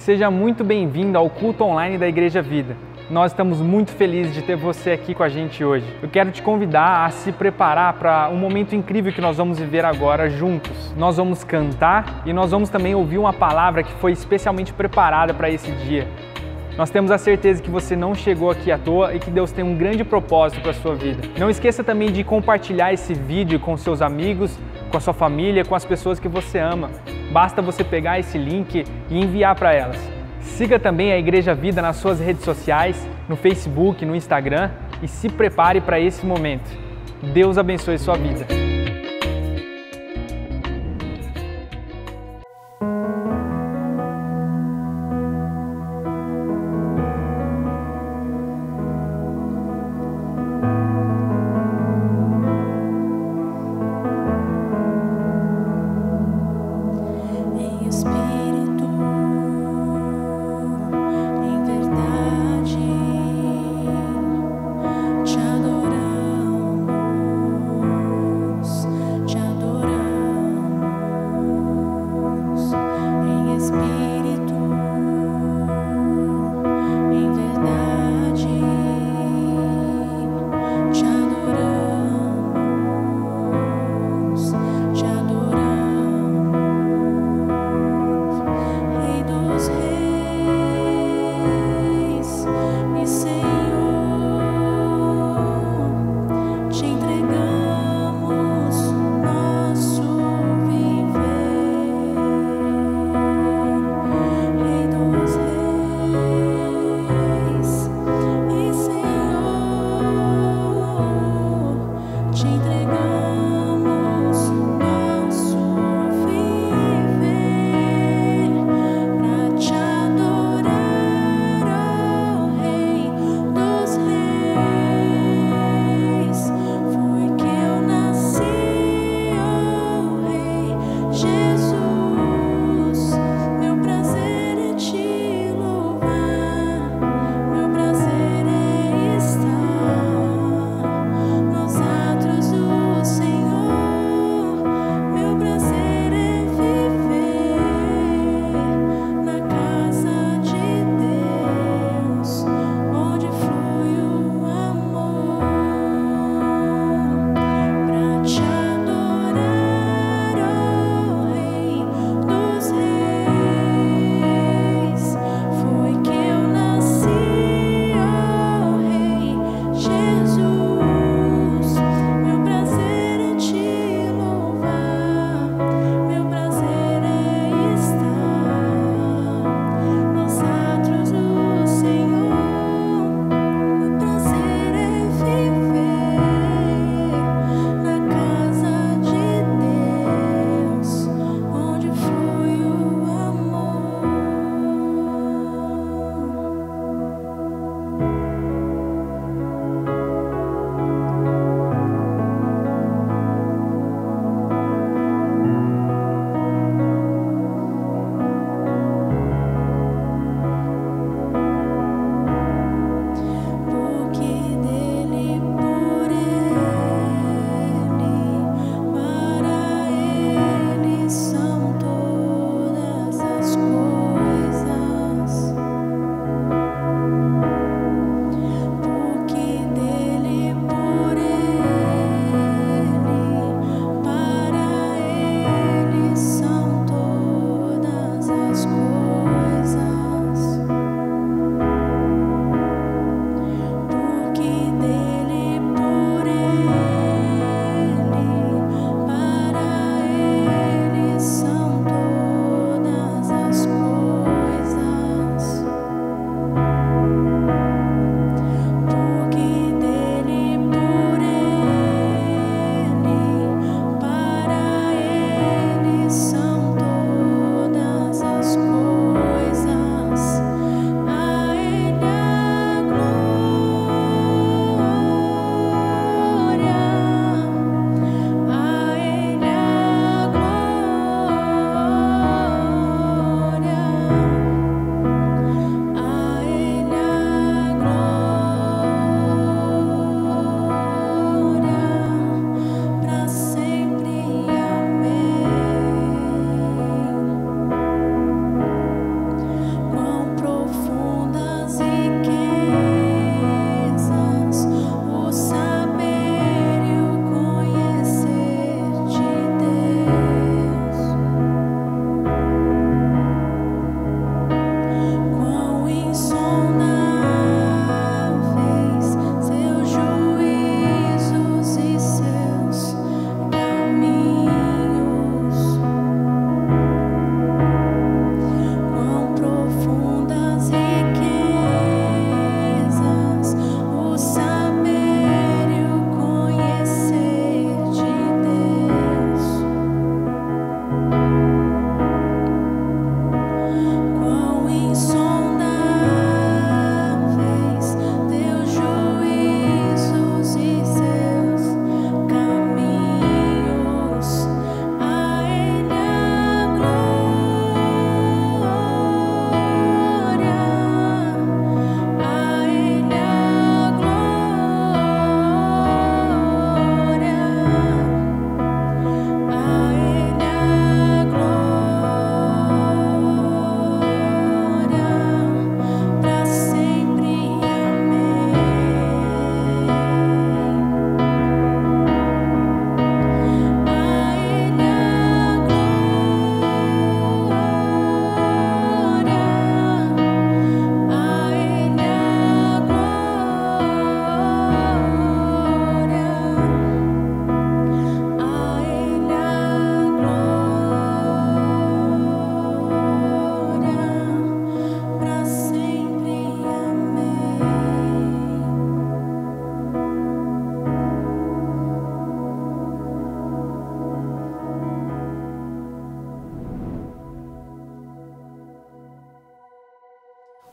Seja muito bem-vindo ao culto online da Igreja Vida. Nós estamos muito felizes de ter você aqui com a gente hoje. Eu quero te convidar a se preparar para um momento incrível que nós vamos viver agora juntos. Nós vamos cantar e nós vamos também ouvir uma palavra que foi especialmente preparada para esse dia. Nós temos a certeza que você não chegou aqui à toa e que Deus tem um grande propósito para a sua vida. Não esqueça também de compartilhar esse vídeo com seus amigos, com a sua família, com as pessoas que você ama. Basta você pegar esse link e enviar para elas. Siga também a Igreja Vida nas suas redes sociais, no Facebook, no Instagram e se prepare para esse momento. Deus abençoe sua vida. Te adoramos.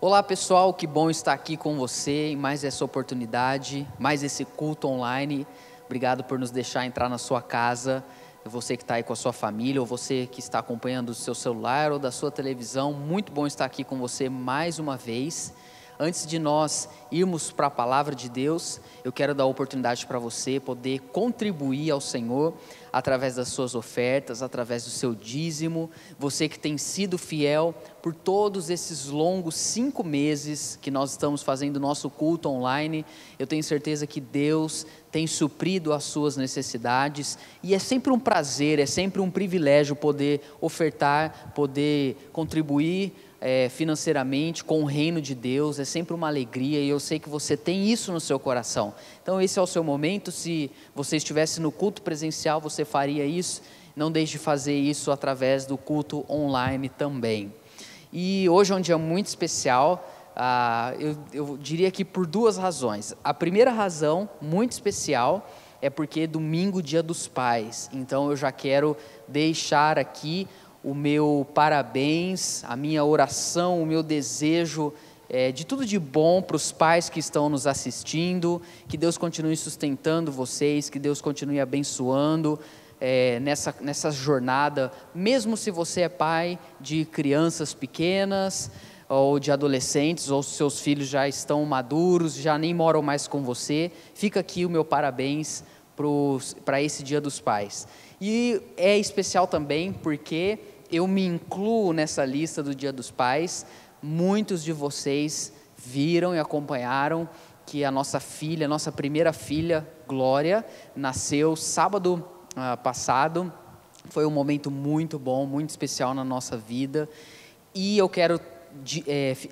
Olá pessoal, que bom estar aqui com você em mais essa oportunidade, mais esse culto online. Obrigado por nos deixar entrar na sua casa, você que está aí com a sua família, ou você que está acompanhando do seu celular ou da sua televisão. Muito bom estar aqui com você mais uma vez. Antes de nós irmos para a palavra de Deus, eu quero dar a oportunidade para você poder contribuir ao Senhor através das suas ofertas, através do seu dízimo. Você que tem sido fiel por todos esses longos 5 meses que nós estamos fazendo o nosso culto online, eu tenho certeza que Deus tem suprido as suas necessidades, e é sempre um prazer, é sempre um privilégio poder ofertar, poder contribuir financeiramente com o reino de Deus. É sempre uma alegria, e eu sei que você tem isso no seu coração. Então esse é o seu momento. Se você estivesse no culto presencial, você faria isso. Não deixe de fazer isso através do culto online também. E hoje é um dia muito especial. Eu diria que por 2 razões. A primeira razão, muito especial, é porque é domingo, dia dos pais. Então eu já quero deixar aqui o meu parabéns, a minha oração, o meu desejo de tudo de bom para os pais que estão nos assistindo. Que Deus continue sustentando vocês, que Deus continue abençoando nessa jornada, mesmo se você é pai de crianças pequenas, ou de adolescentes, ou seus filhos já estão maduros, já nem moram mais com você. Fica aqui o meu parabéns para esse Dia dos Pais. E é especial também porque eu me incluo nessa lista do Dia dos Pais. Muitos de vocês viram e acompanharam que a nossa filha, a nossa primeira filha, Glória, nasceu sábado passado. Foi um momento muito bom, muito especial na nossa vida, e eu quero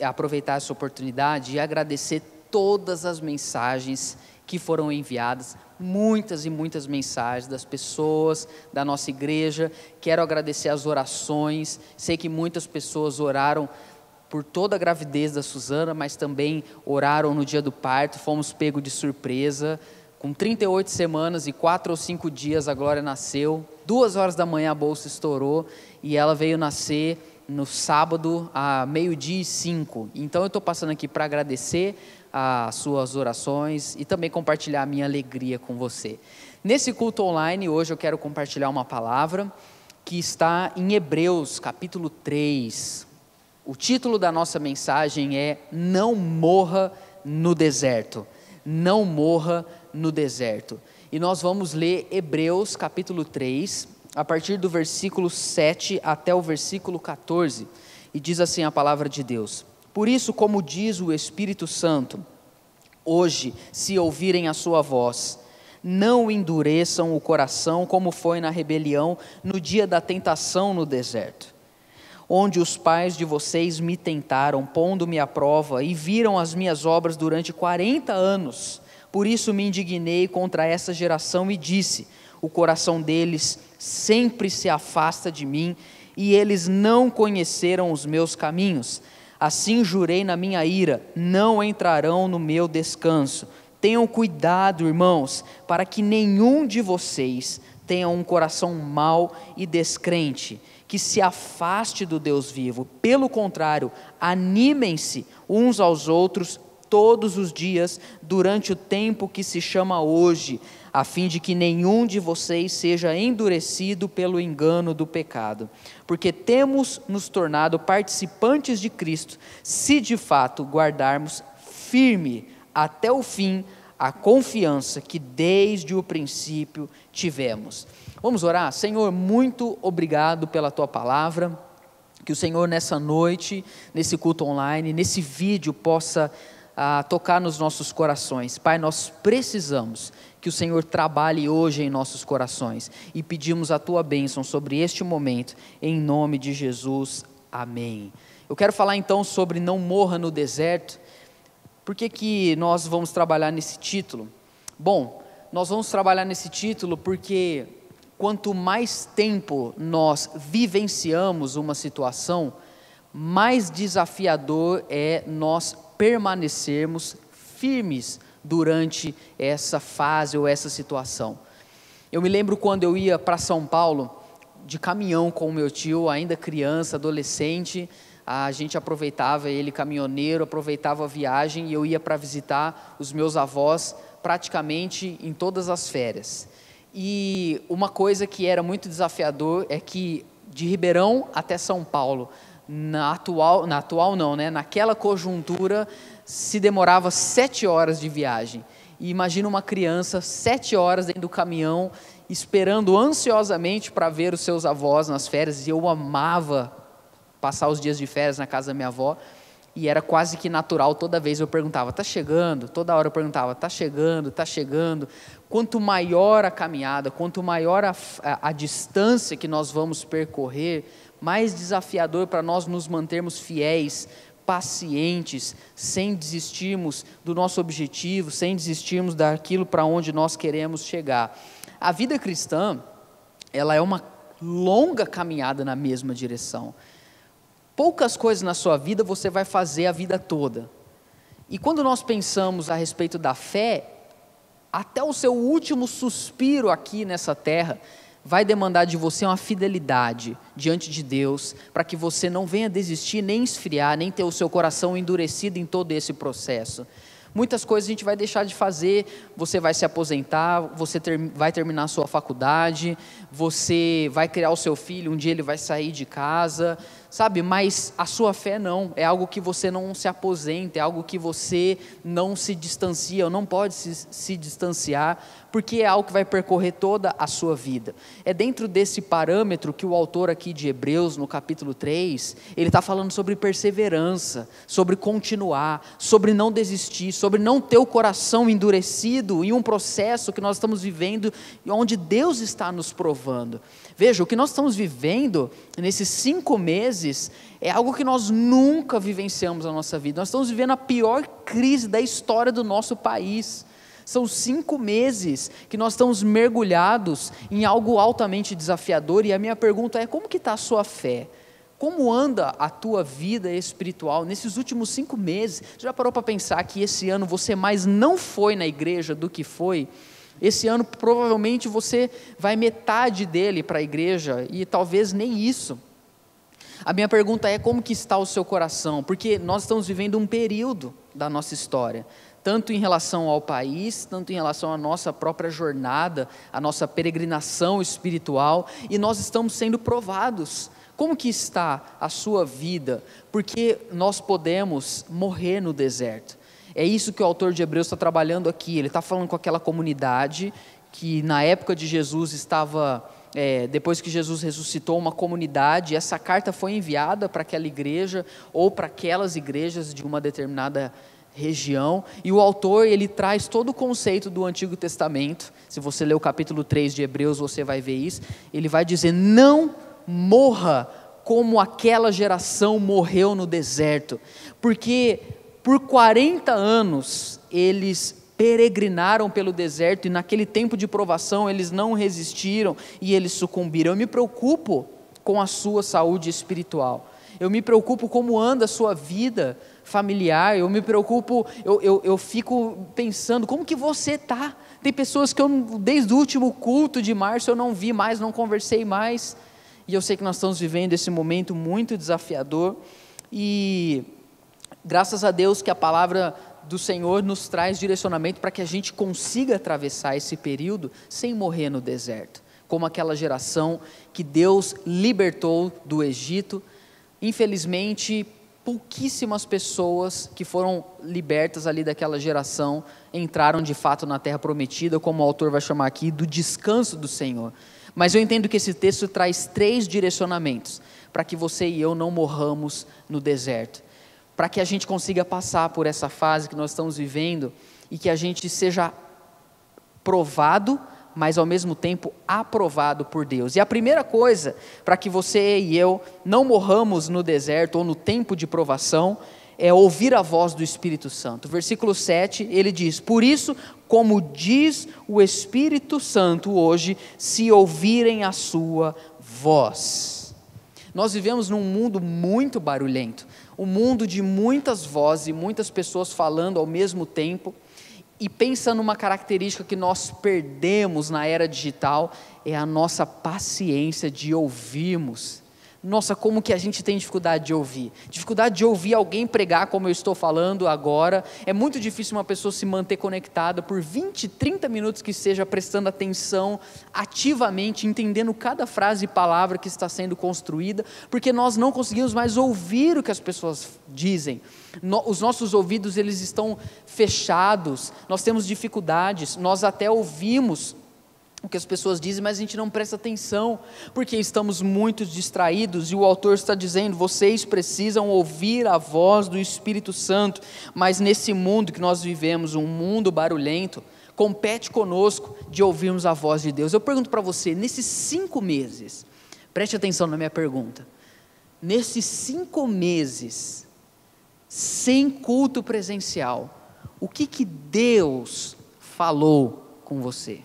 aproveitar essa oportunidade e agradecer todas as mensagens que foram enviadas, muitas e muitas mensagens das pessoas da nossa igreja. Quero agradecer as orações. Sei que muitas pessoas oraram por toda a gravidez da Suzana, mas também oraram no dia do parto. Fomos pegos de surpresa. Com 38 semanas e 4 ou 5 dias a Glória nasceu. 2 horas da manhã a bolsa estourou e ela veio nascer no sábado a 12:05. Então eu estou passando aqui para agradecer as suas orações e também compartilhar a minha alegria com você. Nesse culto online, hoje eu quero compartilhar uma palavra que está em Hebreus, capítulo 3. O título da nossa mensagem é Não Morra no Deserto. Não morra no deserto. E nós vamos ler Hebreus, capítulo 3, a partir do versículo 7 até o versículo 14. E diz assim a palavra de Deus: Por isso, como diz o Espírito Santo, hoje, se ouvirem a sua voz, não endureçam o coração como foi na rebelião no dia da tentação no deserto, onde os pais de vocês me tentaram, pondo-me à prova, e viram as minhas obras durante 40 anos. Por isso me indignei contra essa geração e disse: o coração deles sempre se afasta de mim, e eles não conheceram os meus caminhos. Assim jurei na minha ira: não entrarão no meu descanso. Tenham cuidado, irmãos, para que nenhum de vocês tenha um coração mau e descrente, que se afaste do Deus vivo. Pelo contrário, animem-se uns aos outros todos os dias, durante o tempo que se chama hoje, a fim de que nenhum de vocês seja endurecido pelo engano do pecado. Porque temos nos tornado participantes de Cristo, se de fato guardarmos firme até o fim a confiança que desde o princípio tivemos. Vamos orar? Senhor, muito obrigado pela Tua palavra. Que o Senhor nessa noite, nesse culto online, nesse vídeo possa tocar nos nossos corações. Pai, nós precisamos que o Senhor trabalhe hoje em nossos corações, e pedimos a Tua bênção sobre este momento, em nome de Jesus, amém. Eu quero falar então sobre não morra no deserto. Por que nós vamos trabalhar nesse título? Bom, nós vamos trabalhar nesse título porque quanto mais tempo nós vivenciamos uma situação, mais desafiador é nós permanecermos firmes durante essa fase ou essa situação. Eu me lembro quando eu ia para São Paulo de caminhão com o meu tio, ainda criança, adolescente, a gente aproveitava, ele caminhoneiro, aproveitava a viagem e eu ia para visitar os meus avós praticamente em todas as férias. E uma coisa que era muito desafiador é que de Ribeirão até São Paulo, naquela conjuntura, se demorava 7 horas de viagem. E imagina uma criança 7 horas dentro do caminhão, esperando ansiosamente para ver os seus avós nas férias, e eu amava passar os dias de férias na casa da minha avó, e era quase que natural, toda vez eu perguntava, está chegando? Toda hora eu perguntava, está chegando, está chegando? Quanto maior a caminhada, quanto maior a distância que nós vamos percorrer, mais desafiador para nós nos mantermos fiéis, pacientes, sem desistirmos do nosso objetivo, sem desistirmos daquilo para onde nós queremos chegar. A vida cristã, ela é uma longa caminhada na mesma direção. Poucas coisas na sua vida você vai fazer a vida toda. E quando nós pensamos a respeito da fé, até o seu último suspiro aqui nessa terra vai demandar de você uma fidelidade diante de Deus, para que você não venha desistir, nem esfriar, nem ter o seu coração endurecido em todo esse processo. Muitas coisas a gente vai deixar de fazer, você vai se aposentar, você vai terminar a sua faculdade, você vai criar o seu filho, um dia ele vai sair de casa, sabe? Mas a sua fé não, é algo que você não se aposenta, é algo que você não se distancia, ou não pode se distanciar, porque é algo que vai percorrer toda a sua vida. É dentro desse parâmetro que o autor aqui de Hebreus, no capítulo 3, ele está falando sobre perseverança, sobre continuar, sobre não desistir, sobre não ter o coração endurecido em um processo que nós estamos vivendo, onde Deus está nos provando. Veja, o que nós estamos vivendo nesses 5 meses é algo que nós nunca vivenciamos na nossa vida. Nós estamos vivendo a pior crise da história do nosso país. São 5 meses que nós estamos mergulhados em algo altamente desafiador, e a minha pergunta é: como que está a sua fé? Como anda a tua vida espiritual nesses últimos 5 meses? Já parou para pensar que esse ano você mais não foi na igreja do que foi? Esse ano provavelmente você vai metade dele para a igreja, e talvez nem isso. A minha pergunta é: como que está o seu coração? Porque nós estamos vivendo um período da nossa história, tanto em relação ao país, tanto em relação à nossa própria jornada, à nossa peregrinação espiritual, e nós estamos sendo provados. Como que está a sua vida? Porque nós podemos morrer no deserto. É isso que o autor de Hebreus está trabalhando aqui. Ele está falando com aquela comunidade que na época de Jesus estava, depois que Jesus ressuscitou, uma comunidade. Essa carta foi enviada para aquela igreja ou para aquelas igrejas de uma determinada região, e o autor ele traz todo o conceito do Antigo Testamento. Se você ler o capítulo 3 de Hebreus, você vai ver isso. Ele vai dizer: não morra como aquela geração morreu no deserto, porque por 40 anos eles peregrinaram pelo deserto, e naquele tempo de provação eles não resistiram e eles sucumbiram. Eu me preocupo com a sua saúde espiritual, eu me preocupo como anda a sua vida familiar, eu me preocupo, eu fico pensando, como que você está? Tem pessoas que desde o último culto de março eu não vi mais, não conversei mais, e eu sei que nós estamos vivendo esse momento muito desafiador, e graças a Deus que a palavra do Senhor nos traz direcionamento para que a gente consiga atravessar esse período sem morrer no deserto, como aquela geração que Deus libertou do Egito. Infelizmente, pouquíssimas pessoas que foram libertas ali daquela geração entraram de fato na terra prometida, como o autor vai chamar aqui, do descanso do Senhor. Mas eu entendo que esse texto traz 3 direcionamentos para que você e eu não morramos no deserto, para que a gente consiga passar por essa fase que nós estamos vivendo e que a gente seja provado, mas ao mesmo tempo aprovado por Deus. E a primeira coisa para que você e eu não morramos no deserto ou no tempo de provação é ouvir a voz do Espírito Santo. Versículo 7, ele diz: por isso, como diz o Espírito Santo hoje, se ouvirem a sua voz. Nós vivemos num mundo muito barulhento, um mundo de muitas vozes e muitas pessoas falando ao mesmo tempo. E pensa numa característica que nós perdemos na era digital, é a nossa paciência de ouvirmos. Nossa, como que a gente tem dificuldade de ouvir? Dificuldade de ouvir alguém pregar como eu estou falando agora. É muito difícil uma pessoa se manter conectada por 20, 30 minutos que seja, prestando atenção ativamente, entendendo cada frase e palavra que está sendo construída, porque nós não conseguimos mais ouvir o que as pessoas dizem. Os nossos ouvidos, eles estão fechados, nós temos dificuldades, nós até ouvimos o que as pessoas dizem, mas a gente não presta atenção, porque estamos muito distraídos, e o autor está dizendo, vocês precisam ouvir a voz do Espírito Santo, mas nesse mundo que nós vivemos, um mundo barulhento, compete conosco de ouvirmos a voz de Deus. Eu pergunto para você, nesses 5 meses, preste atenção na minha pergunta, nesses 5 meses, sem culto presencial, o que Deus falou com você?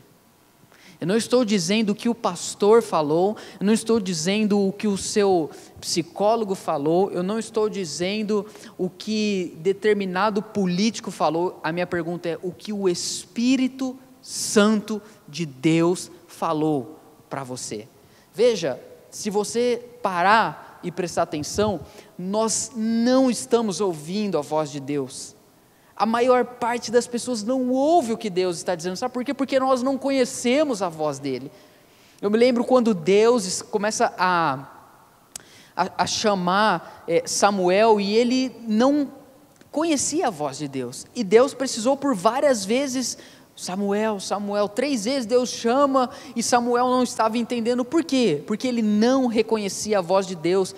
Eu não estou dizendo o que o pastor falou, eu não estou dizendo o que o seu psicólogo falou, eu não estou dizendo o que determinado político falou. A minha pergunta é: o que o Espírito Santo de Deus falou para você? Veja, se você parar e prestar atenção, nós não estamos ouvindo a voz de Deus. A maior parte das pessoas não ouve o que Deus está dizendo, sabe por quê? Porque nós não conhecemos a voz dele. Eu me lembro quando Deus começa a chamar Samuel, e ele não conhecia a voz de Deus, e Deus precisou por várias vezes, Samuel, Samuel, 3 vezes Deus chama, e Samuel não estava entendendo. Por quê? Porque ele não reconhecia a voz de Deus,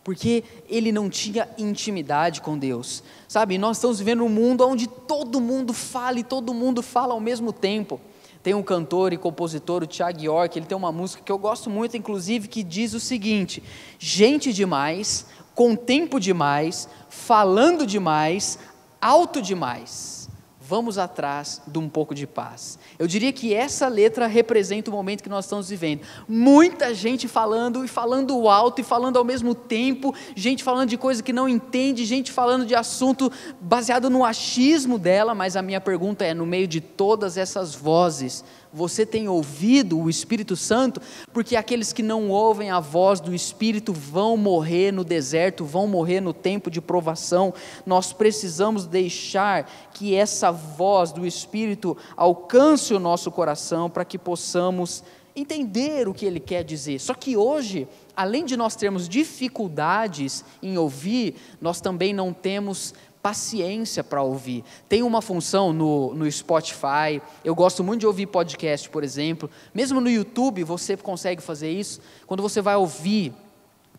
porque ele não tinha intimidade com Deus, sabe? Nós estamos vivendo um mundo onde todo mundo fala, e todo mundo fala ao mesmo tempo. Tem um cantor e compositor, o Thiago York, ele tem uma música que eu gosto muito, inclusive, que diz o seguinte: gente demais, com tempo demais, falando demais, alto demais, vamos atrás de um pouco de paz. Eu diria que essa letra representa o momento que nós estamos vivendo. Muita gente falando, e falando alto, e falando ao mesmo tempo, gente falando de coisa que não entende, gente falando de assunto baseado no achismo dela, mas a minha pergunta é: no meio de todas essas vozes, você tem ouvido o Espírito Santo? Porque aqueles que não ouvem a voz do Espírito vão morrer no deserto, vão morrer no tempo de provação. Nós precisamos deixar que essa voz do Espírito alcance o nosso coração, para que possamos entender o que Ele quer dizer. Só que hoje, além de nós termos dificuldades em ouvir, nós também não temos paciência para ouvir. Tem uma função no Spotify, eu gosto muito de ouvir podcast, por exemplo, mesmo no YouTube você consegue fazer isso. Quando você vai ouvir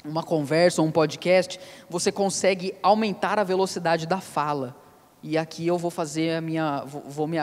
uma conversa ou um podcast, você consegue aumentar a velocidade da fala. E aqui eu vou fazer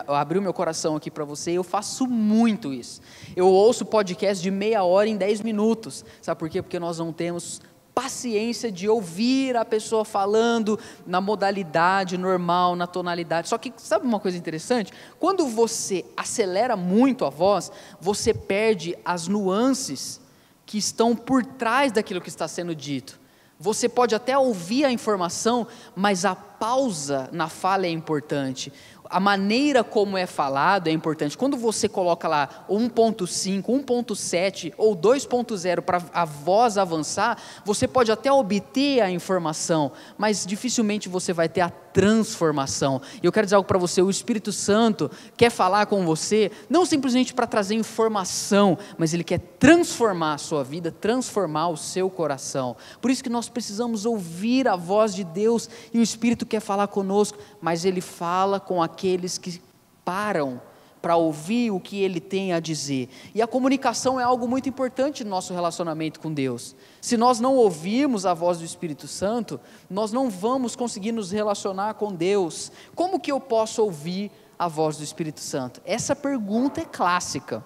abrir o meu coração aqui para você. Eu faço muito isso. Eu ouço podcast de meia hora em 10 minutos. Sabe por quê? Porque nós não temos paciência de ouvir a pessoa falando na modalidade normal, na tonalidade. Só que, sabe uma coisa interessante? Quando você acelera muito a voz, você perde as nuances que estão por trás daquilo que está sendo dito. Você pode até ouvir a informação, mas a pausa na fala é importante. A maneira como é falado é importante. Quando você coloca lá 1.5, 1.7 ou 2.0 para a voz avançar, você pode até obter a informação, mas dificilmente você vai ter a transformação. E eu quero dizer algo para você: o Espírito Santo quer falar com você, não simplesmente para trazer informação, mas Ele quer transformar a sua vida, transformar o seu coração. Por isso que nós precisamos ouvir a voz de Deus, e o Espírito quer falar conosco, mas Ele fala com aqueles que param para ouvir o que Ele tem a dizer. E a comunicação é algo muito importante no nosso relacionamento com Deus. Se nós não ouvirmos a voz do Espírito Santo, nós não vamos conseguir nos relacionar com Deus. Como que eu posso ouvir a voz do Espírito Santo? Essa pergunta é clássica.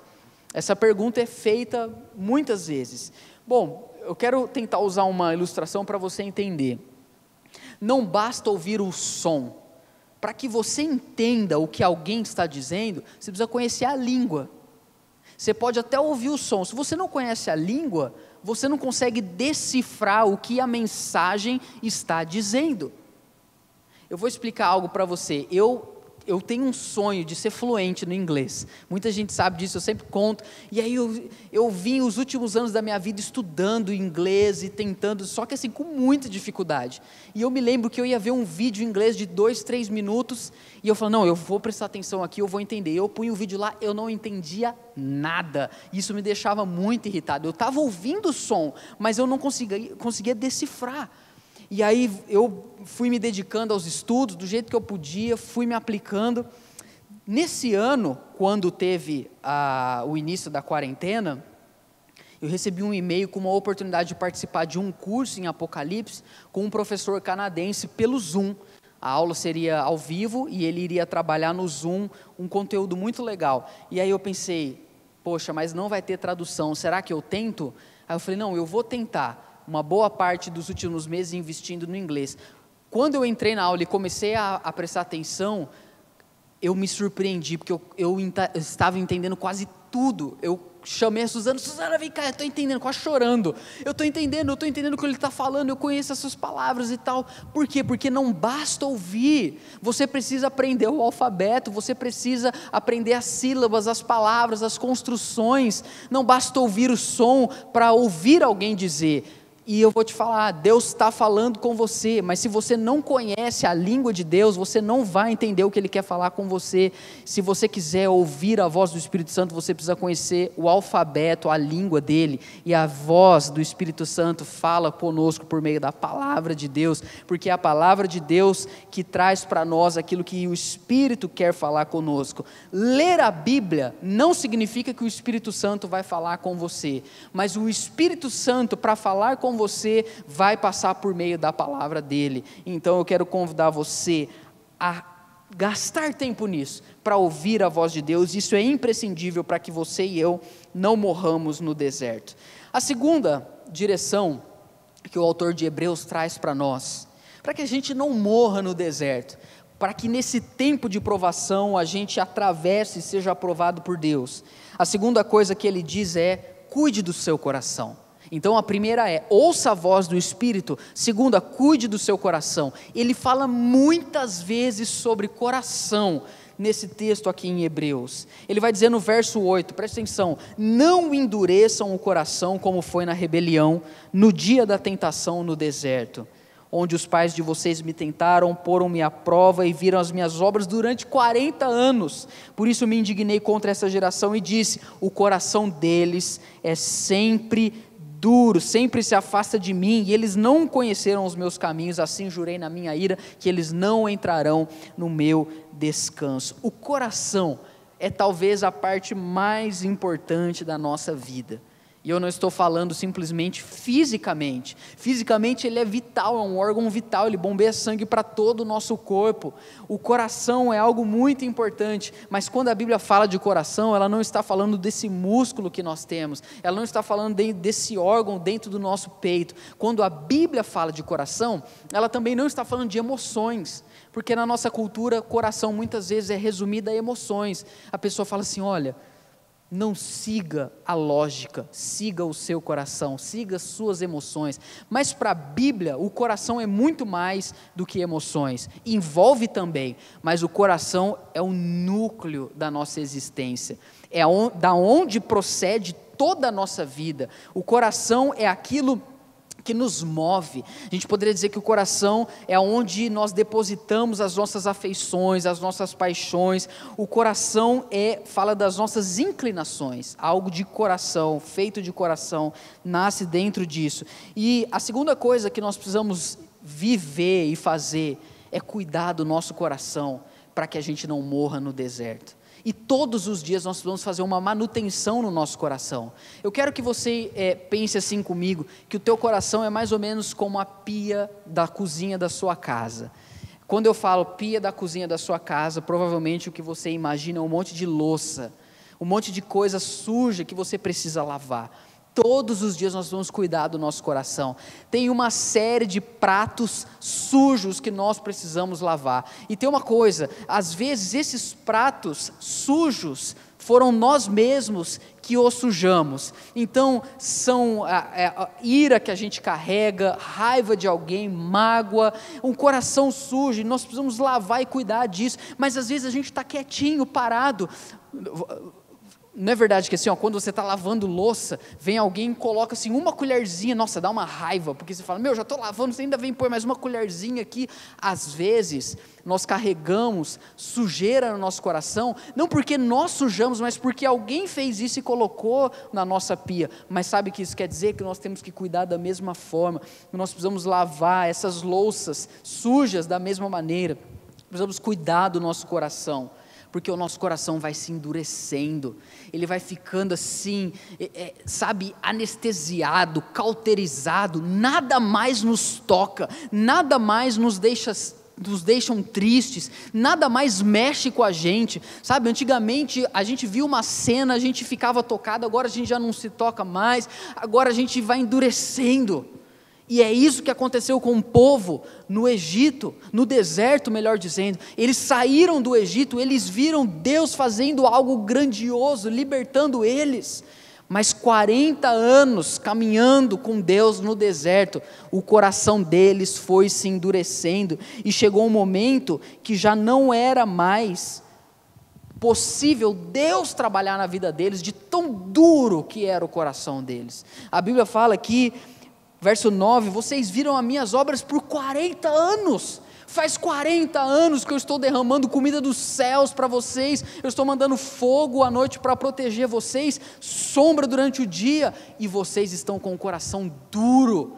Essa pergunta é feita muitas vezes. Bom, eu quero tentar usar uma ilustração para você entender. Não basta ouvir o som. Para que você entenda o que alguém está dizendo, você precisa conhecer a língua. Você pode até ouvir o som. Se você não conhece a língua, você não consegue decifrar o que a mensagem está dizendo. Eu vou explicar algo para você. Eu eu tenho um sonho de ser fluente no inglês. Muita gente sabe disso, eu sempre conto. E aí eu vim os últimos anos da minha vida estudando inglês e tentando, só que assim, com muita dificuldade. E eu me lembro que eu ia ver um vídeo em inglês de 2, 3 minutos, e eu falei, não, eu vou prestar atenção aqui, eu vou entender. Eu punho o vídeo lá, eu não entendia nada. Isso me deixava muito irritado. Eu estava ouvindo o som, mas eu não conseguia decifrar. E aí eu fui me dedicando aos estudos, do jeito que eu podia, fui me aplicando. Nesse ano, quando teve o início da quarentena, eu recebi um e-mail com uma oportunidade de participar de um curso em Apocalipse com um professor canadense pelo Zoom. A aula seria ao vivo e ele iria trabalhar no Zoom, um conteúdo muito legal. E aí eu pensei, poxa, mas não vai ter tradução, será que eu tento? Aí eu falei, não, eu vou tentar. Uma boa parte dos últimos meses investindo no inglês. Quando eu entrei na aula e comecei a prestar atenção, eu me surpreendi, porque eu estava entendendo quase tudo. Eu chamei a Suzana, vem cá, eu estou entendendo, quase chorando. Eu estou entendendo o que ele está falando, eu conheço essas palavras e tal. Por quê? Porque não basta ouvir, você precisa aprender o alfabeto, você precisa aprender as sílabas, as palavras, as construções. Não basta ouvir o som para ouvir alguém dizer. E eu vou te falar, Deus está falando com você, mas se você não conhece a língua de Deus, você não vai entender o que Ele quer falar com você. Se você quiser ouvir a voz do Espírito Santo, você precisa conhecer o alfabeto, a língua dele, e a voz do Espírito Santo fala conosco por meio da palavra de Deus, porque é a palavra de Deus que traz para nós aquilo que o Espírito quer falar conosco. Ler a Bíblia não significa que o Espírito Santo vai falar com você, mas o Espírito Santo, para falar com você, vai passar por meio da palavra dele. Então eu quero convidar você a gastar tempo nisso, para ouvir a voz de Deus. Isso é imprescindível para que você e eu não morramos no deserto. A segunda direção que o autor de Hebreus traz para nós, para que a gente não morra no deserto, para que nesse tempo de provação a gente atravesse e seja aprovado por Deus. A segunda coisa que ele diz é: cuide do seu coração. Então a primeira é, ouça a voz do Espírito. Segunda, cuide do seu coração. Ele fala muitas vezes sobre coração nesse texto aqui em Hebreus. Ele vai dizer no verso 8, presta atenção: não endureçam o coração como foi na rebelião, no dia da tentação no deserto, onde os pais de vocês me tentaram, poram-me à prova e viram as minhas obras durante 40 anos. Por isso me indignei contra essa geração e disse: o coração deles é sempre duro, sempre se afasta de mim, e eles não conheceram os meus caminhos, assim jurei na minha ira, que eles não entrarão no meu descanso. O coração é talvez a parte mais importante da nossa vida. E eu não estou falando simplesmente fisicamente. Fisicamente ele é vital, é um órgão vital, ele bombeia sangue para todo o nosso corpo. O coração é algo muito importante, mas quando a Bíblia fala de coração, ela não está falando desse músculo que nós temos, ela não está falando desse órgão dentro do nosso peito. Quando a Bíblia fala de coração, ela também não está falando de emoções, porque na nossa cultura, coração muitas vezes é resumido a emoções. A pessoa fala assim: olha, não siga a lógica, siga o seu coração, siga as suas emoções. Mas para a Bíblia, o coração é muito mais do que emoções. Envolve também, mas o coração é o núcleo da nossa existência. É da onde procede toda a nossa vida. O coração é aquilo que nos move. A gente poderia dizer que o coração é onde nós depositamos as nossas afeições, as nossas paixões. O coração fala das nossas inclinações, algo de coração, feito de coração, nasce dentro disso. E a segunda coisa que nós precisamos viver e fazer é cuidar do nosso coração, para que a gente não morra no deserto. E todos os dias nós vamos fazer uma manutenção no nosso coração. Eu quero que você pense assim comigo, que o teu coração é mais ou menos como a pia da cozinha da sua casa. Quando eu falo pia da cozinha da sua casa, provavelmente o que você imagina é um monte de louça, um monte de coisa suja que você precisa lavar. Todos os dias nós vamos cuidar do nosso coração. Tem uma série de pratos sujos que nós precisamos lavar. E tem uma coisa, às vezes esses pratos sujos foram nós mesmos que o sujamos. Então, são a ira que a gente carrega, raiva de alguém, mágoa, um coração sujo, nós precisamos lavar e cuidar disso, mas às vezes a gente está quietinho, parado. Não é verdade que assim, quando você está lavando louça, vem alguém e coloca assim uma colherzinha, nossa, dá uma raiva, porque você fala, já estou lavando, você ainda vem pôr mais uma colherzinha aqui. Às vezes, nós carregamos sujeira no nosso coração, não porque nós sujamos, mas porque alguém fez isso e colocou na nossa pia. Mas sabe o que isso quer dizer? Que nós temos que cuidar da mesma forma, que nós precisamos lavar essas louças sujas da mesma maneira, precisamos cuidar do nosso coração, porque o nosso coração vai se endurecendo, ele vai ficando assim, anestesiado, cauterizado, nada mais nos toca, nada mais nos deixam tristes, nada mais mexe com a gente, sabe, antigamente a gente via uma cena, a gente ficava tocado, agora a gente já não se toca mais, agora a gente vai endurecendo. E é isso que aconteceu com o povo no Egito, no deserto, melhor dizendo. Eles saíram do Egito, eles viram Deus fazendo algo grandioso, libertando eles. Mas 40 anos caminhando com Deus no deserto, o coração deles foi se endurecendo. E chegou um momento que já não era mais possível Deus trabalhar na vida deles, de tão duro que era o coração deles. A Bíblia fala que verso 9, vocês viram as minhas obras por 40 anos, faz 40 anos que eu estou derramando comida dos céus para vocês, eu estou mandando fogo à noite para proteger vocês, sombra durante o dia, e vocês estão com o coração duro.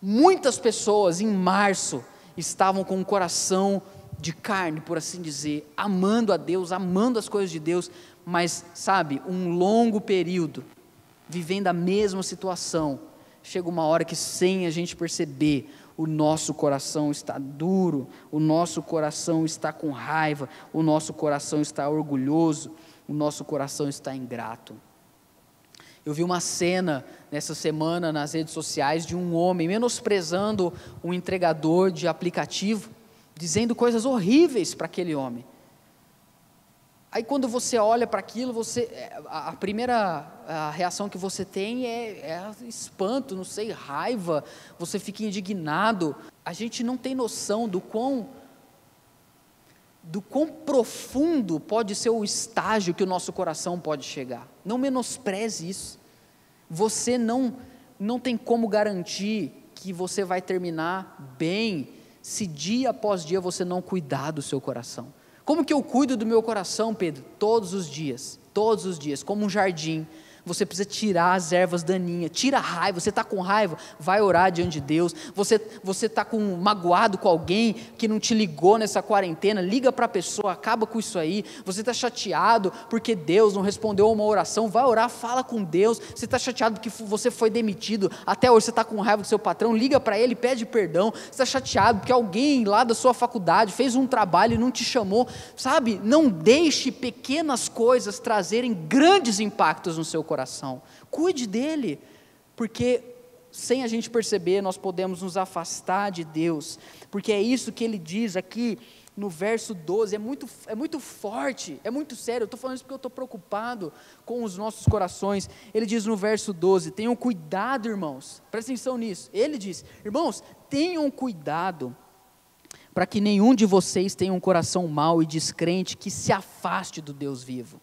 Muitas pessoas em março estavam com o coração de carne, por assim dizer, amando a Deus, amando as coisas de Deus, mas sabe, um longo período, vivendo a mesma situação, chega uma hora que, sem a gente perceber, o nosso coração está duro, o nosso coração está com raiva, o nosso coração está orgulhoso, o nosso coração está ingrato. Eu vi uma cena nessa semana nas redes sociais de um homem menosprezando um entregador de aplicativo, dizendo coisas horríveis para aquele homem. Aí quando você olha para aquilo, a primeira reação que você tem é espanto, não sei, raiva, você fica indignado. A gente não tem noção do quão profundo pode ser o estágio que o nosso coração pode chegar. Não menospreze isso. Você não tem como garantir que você vai terminar bem se dia após dia você não cuidar do seu coração. Como que eu cuido do meu coração, Pedro? Todos os dias, como um jardim. Você precisa tirar as ervas daninhas, tira a raiva. Você está com raiva, vai orar diante de Deus. Você está magoado com alguém que não te ligou nessa quarentena, liga para a pessoa, acaba com isso aí. Você está chateado porque Deus não respondeu a uma oração, vai orar, fala com Deus. Você está chateado porque você foi demitido, até hoje você está com raiva do seu patrão, liga para ele, pede perdão. Você está chateado porque alguém lá da sua faculdade fez um trabalho e não te chamou, sabe? Não deixe pequenas coisas trazerem grandes impactos no seu coração. Cuide dele, porque sem a gente perceber, nós podemos nos afastar de Deus, porque é isso que ele diz aqui no verso 12, é muito forte, é muito sério. Eu estou falando isso porque eu estou preocupado com os nossos corações. Ele diz no verso 12, tenham cuidado, irmãos, presta atenção nisso. Ele diz, irmãos, tenham cuidado, para que nenhum de vocês tenha um coração mau e descrente que se afaste do Deus vivo.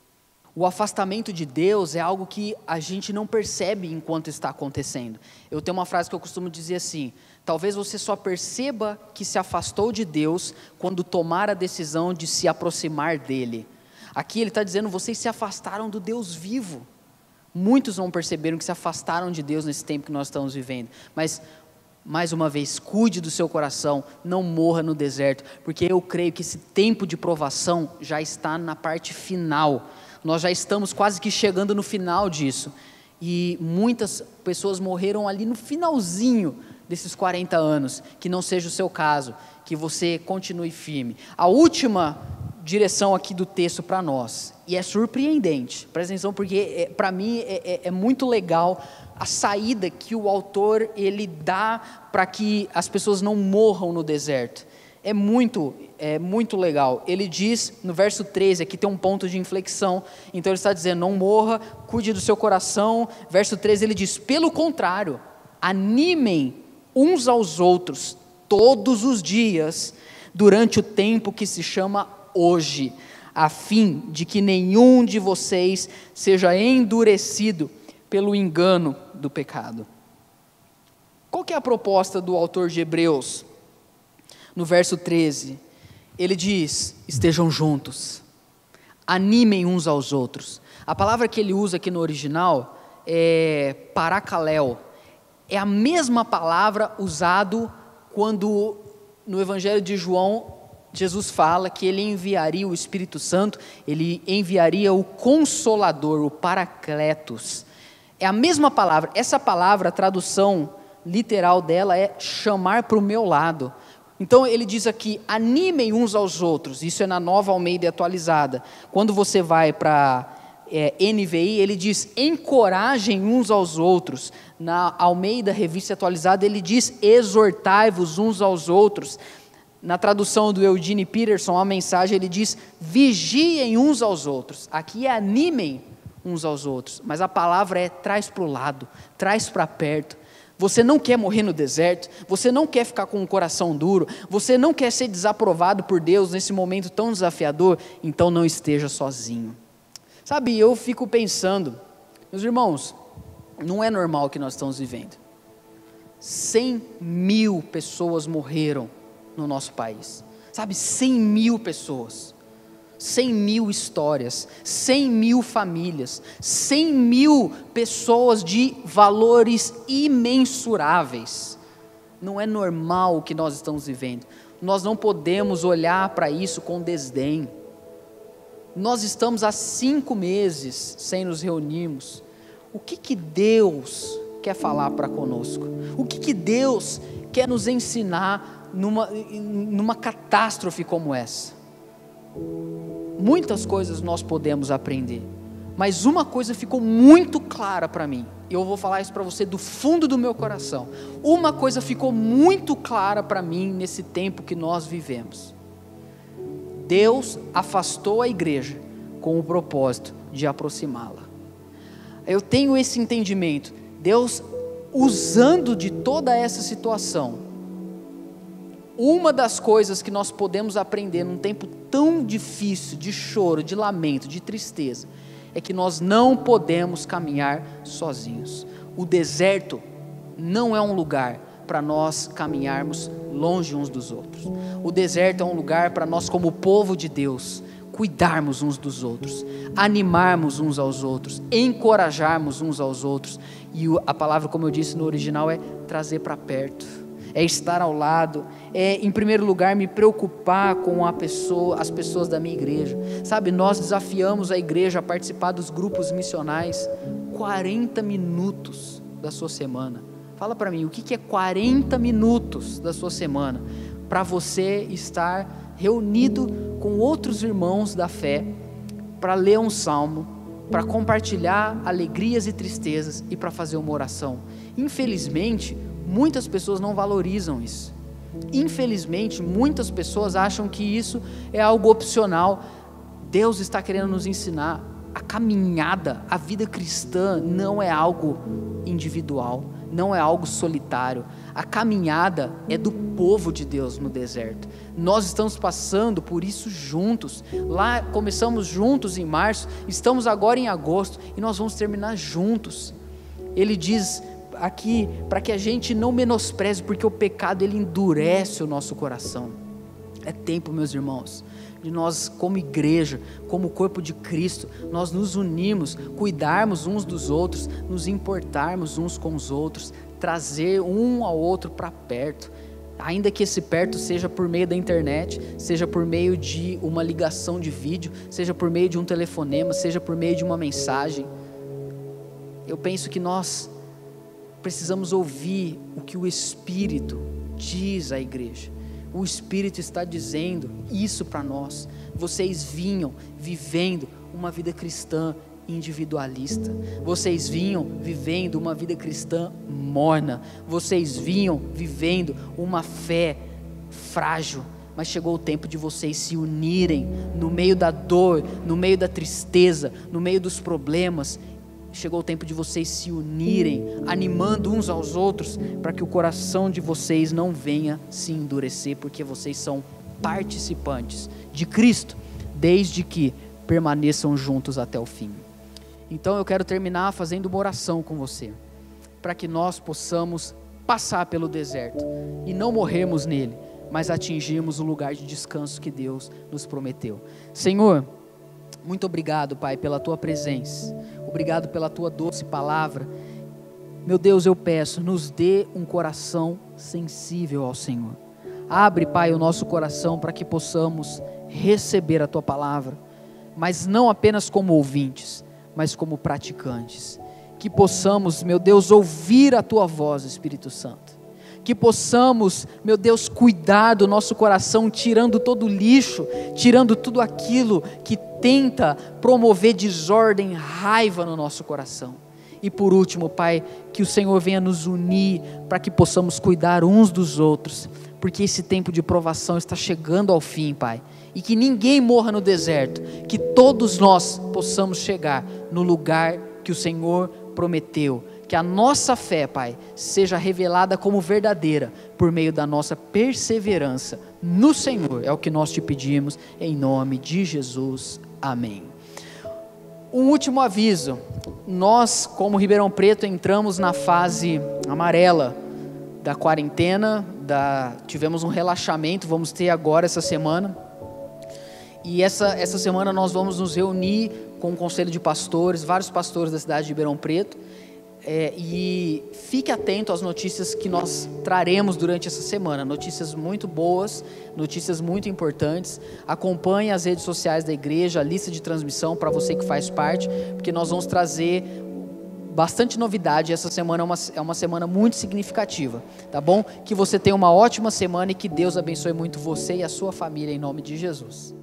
O afastamento de Deus é algo que a gente não percebe enquanto está acontecendo. Eu tenho uma frase que eu costumo dizer assim, talvez você só perceba que se afastou de Deus quando tomar a decisão de se aproximar dele. Aqui ele está dizendo, vocês se afastaram do Deus vivo. Muitos não perceberam que se afastaram de Deus nesse tempo que nós estamos vivendo, mas mais uma vez, cuide do seu coração, não morra no deserto, porque eu creio que esse tempo de provação já está na parte final. Nós já estamos quase que chegando no final disso, e muitas pessoas morreram ali no finalzinho desses 40 anos, que não seja o seu caso, que você continue firme. A última direção aqui do texto para nós, e é surpreendente, presta atenção, porque para mim é muito legal a saída que o autor ele dá para que as pessoas não morram no deserto. é muito legal. Ele diz no verso 13, aqui tem um ponto de inflexão, então ele está dizendo, não morra, cuide do seu coração. Verso 13 ele diz, pelo contrário, animem uns aos outros todos os dias, durante o tempo que se chama hoje, a fim de que nenhum de vocês seja endurecido pelo engano do pecado. Qual que é a proposta do autor de Hebreus? No verso 13, ele diz, estejam juntos, animem uns aos outros. A palavra que ele usa aqui no original é paracaléu, é a mesma palavra usada quando no Evangelho de João, Jesus fala que ele enviaria o Espírito Santo, ele enviaria o Consolador, o Paracletos. É a mesma palavra, essa palavra, a tradução literal dela é chamar para o meu lado. Então ele diz aqui, animem uns aos outros, isso é na Nova Almeida atualizada. Quando você vai para NVI, ele diz, encorajem uns aos outros. Na Almeida Revista Atualizada, ele diz, exortai-vos uns aos outros. Na tradução do Eugene Peterson, a mensagem, ele diz, vigiem uns aos outros. Aqui é animem uns aos outros, mas a palavra é traz para o lado, traz para perto. Você não quer morrer no deserto, você não quer ficar com o coração duro, você não quer ser desaprovado por Deus nesse momento tão desafiador, então não esteja sozinho. Sabe, eu fico pensando, meus irmãos, não é normal o que nós estamos vivendo. 100 mil pessoas morreram no nosso país, sabe, 100 mil pessoas, 100 mil histórias, 100 mil famílias, 100 mil pessoas de valores imensuráveis. Não é normal o que nós estamos vivendo. Nós não podemos olhar para isso com desdém. Nós estamos há 5 meses sem nos reunirmos. O que Deus quer falar para conosco? O que Deus quer nos ensinar numa catástrofe como essa? Muitas coisas nós podemos aprender, mas uma coisa ficou muito clara para mim, e eu vou falar isso para você do fundo do meu coração. Uma coisa ficou muito clara para mim nesse tempo que nós vivemos: Deus afastou a igreja com o propósito de aproximá-la. Eu tenho esse entendimento, Deus usando de toda essa situação. Uma das coisas que nós podemos aprender num tempo tão difícil, de choro, de lamento, de tristeza, é que nós não podemos caminhar sozinhos. O deserto não é um lugar para nós caminharmos longe uns dos outros. O deserto é um lugar para nós, como povo de Deus, cuidarmos uns dos outros, animarmos uns aos outros, encorajarmos uns aos outros. E a palavra, como eu disse no original, é trazer para perto. É estar ao lado, é em primeiro lugar me preocupar com as pessoas da minha igreja. Sabe, nós desafiamos a igreja a participar dos grupos missionais, 40 minutos da sua semana. Fala para mim, o que é 40 minutos da sua semana? Para você estar reunido com outros irmãos da fé, para ler um salmo, para compartilhar alegrias e tristezas e para fazer uma oração. Infelizmente, muitas pessoas não valorizam isso. Infelizmente, muitas pessoas acham que isso é algo opcional. Deus está querendo nos ensinar. A caminhada, a vida cristã não é algo individual, não é algo solitário. A caminhada é do povo de Deus no deserto. Nós estamos passando por isso juntos. Lá começamos juntos em março, estamos agora em agosto e nós vamos terminar juntos. Ele diz aqui para que a gente não menospreze, porque o pecado ele endurece o nosso coração. É tempo, meus irmãos, de nós como igreja, como corpo de Cristo, nós nos unirmos, cuidarmos uns dos outros, nos importarmos uns com os outros, trazer um ao outro para perto, ainda que esse perto seja por meio da internet, seja por meio de uma ligação de vídeo, seja por meio de um telefonema, seja por meio de uma mensagem. Eu penso que nós precisamos ouvir o que o Espírito diz à igreja. O Espírito está dizendo isso para nós. Vocês vinham vivendo uma vida cristã individualista. Vocês vinham vivendo uma vida cristã morna. Vocês vinham vivendo uma fé frágil. mas chegou o tempo de vocês se unirem no meio da dor, no meio da tristeza, no meio dos problemas. Chegou o tempo de vocês se unirem, animando uns aos outros, para que o coração de vocês não venha se endurecer, porque vocês são participantes de Cristo, desde que permaneçam juntos até o fim. Então eu quero terminar fazendo uma oração com você, para que nós possamos passar pelo deserto e não morrermos nele, mas atingirmos o lugar de descanso que Deus nos prometeu. Senhor, muito obrigado, Pai, pela Tua presença, obrigado pela Tua doce palavra. Meu Deus, eu peço, nos dê um coração sensível ao Senhor. Abre, Pai, o nosso coração para que possamos receber a Tua palavra, mas não apenas como ouvintes, mas como praticantes. Que possamos, meu Deus, ouvir a Tua voz, Espírito Santo. Que possamos, meu Deus, cuidar do nosso coração, tirando todo o lixo, tirando tudo aquilo que tenta promover desordem, raiva no nosso coração. E por último, Pai, que o Senhor venha nos unir para que possamos cuidar uns dos outros, porque esse tempo de provação está chegando ao fim, Pai. E que ninguém morra no deserto, que todos nós possamos chegar no lugar que o Senhor prometeu. Que a nossa fé, Pai, seja revelada como verdadeira por meio da nossa perseverança no Senhor. É o que nós te pedimos, em nome de Jesus. Amém. Um último aviso. Nós, como Ribeirão Preto, entramos na fase amarela da quarentena. Tivemos um relaxamento, vamos ter agora essa semana. E essa semana nós vamos nos reunir com o conselho de pastores, vários pastores da cidade de Ribeirão Preto. E fique atento às notícias que nós traremos durante essa semana, notícias muito boas, notícias muito importantes. Acompanhe as redes sociais da igreja, a lista de transmissão para você que faz parte, porque nós vamos trazer bastante novidade. Essa semana é uma semana muito significativa, tá bom? Que você tenha uma ótima semana e que Deus abençoe muito você e a sua família em nome de Jesus.